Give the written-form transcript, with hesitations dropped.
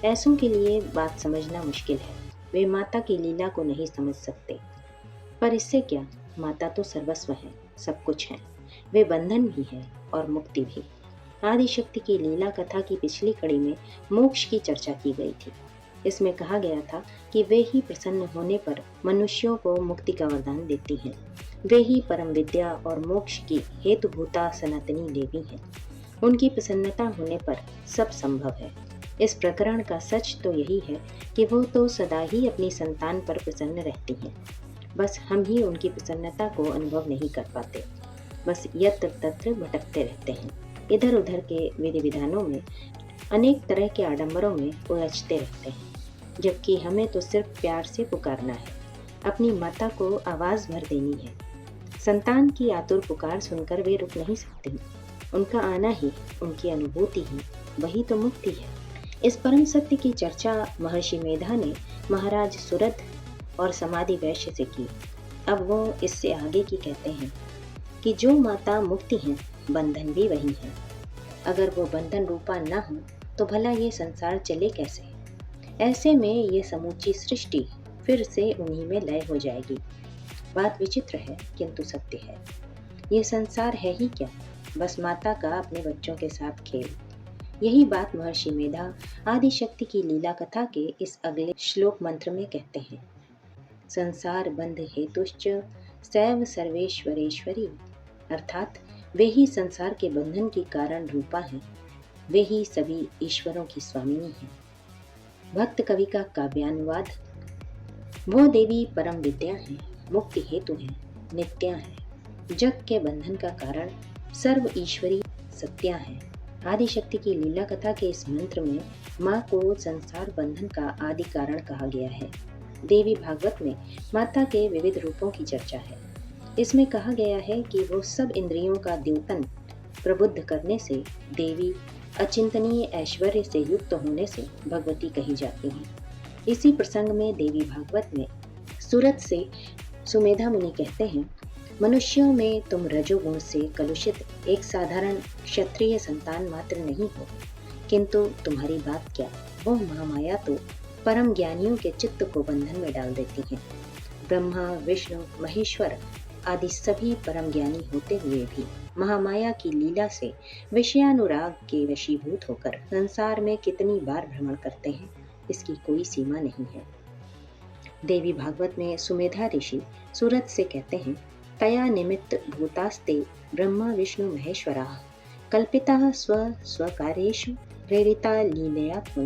ऐसों के लिए बात समझना मुश्किल है। वे माता की लीला को नहीं समझ सकते। पर इससे क्या, माता तो सर्वस्व है, सब कुछ है। वे बंधन भी है और मुक्ति भी। आदिशक्ति की लीला कथा की पिछली कड़ी में मोक्ष की चर्चा की गई थी। इसमें कहा गया था कि वे ही प्रसन्न होने पर मनुष्यों को मुक्ति का वरदान देती हैं। वे ही परम विद्या और मोक्ष की हेतुभूता सनातनी देवी हैं। उनकी प्रसन्नता होने पर सब संभव है। इस प्रकरण का सच तो यही है कि वो तो सदा ही अपनी संतान पर प्रसन्न रहती हैं। बस हम ही उनकी प्रसन्नता को अनुभव नहीं कर पाते। बस यत्र तत्र भटकते रहते हैं। इधर उधर के विधि विधानों में, अनेक तरह के आडंबरों में उलझते रहते हैं। जबकि हमें तो सिर्फ प्यार से पुकारना है, अपनी माता को आवाज़ भर देनी है। संतान की आतुर पुकार सुनकर वे रुक नहीं सकते। उनका आना ही, उनकी अनुभूति ही, वही तो मुक्ति है। इस परम सत्य की चर्चा महर्षि मेधा ने महाराज सुरथ और समाधि वैश्य से की। अब वो इससे आगे की कहते हैं कि जो माता मुक्ति है, बंधन भी वही है। अगर वो बंधन रूपा न हो तो भला ये संसार चले कैसे? ऐसे में ये समूची सृष्टि फिर से उन्हीं में लय हो जाएगी। बात विचित्र है किंतु सत्य है। ये संसार है ही क्या? बस माता का अपने बच्चों के साथ खेल। यही बात महर्षि मेधा आदिशक्ति की लीला कथा के इस अगले श्लोक मंत्र में कहते हैं। संसार बंध हेतुश्च सैव सर्वेश्वरेश्वरी, अर्थात वे ही संसार के बंधन की कारण रूपा हैं। वे ही सभी ईश्वरों की स्वामिनी हैं। भक्त कवि का काव्यानुवाद। वो देवी परम विद्या है, मुक्ति हेतु है, नित्या है, जग के बंधन का कारण, सर्व ईश्वरी सत्या है। आदिशक्ति की लीला कथा के इस मंत्र में माँ को संसार बंधन का आदि कारण कहा गया है। देवी भागवत में माता के विविध रूपों की चर्चा है। इसमें कहा गया है कि वो सब इंद्रियों का द्योतन प्रबुद्ध करने से देवी, अचिंतनीय ऐश्वर्य से युक्त होने से भगवती कही जाती हैं। इसी प्रसंग में देवी भागवत में सूरत से सुमेधा मुनि कहते हैं, मनुष्यों में तुम रजोगुण से कलुषित एक साधारण क्षत्रिय संतान मात्र नहीं हो, किंतु तुम्हारी बात क्या, वो महामाया तो परम ज्ञानियों के चित्त को बंधन में डाल देती हैं। ब्रह्मा, विष्णु, महेश्वर आदि सभी परम ज्ञानी होते हुए भी महामाया की लीला से विषयानुराग के वशीभूत होकर संसार में कितनी बार भ्रमण करते हैं, इसकी कोई सीमा नहीं है। देवी भागवत में सुमेधा ऋषि सूरत से कहते हैं, तया निमित्त भूतास्ते ब्रह्मा विष्णु महेश्वराः कल्पिताः स्व स्वकार्येषु प्रेरिता लीलया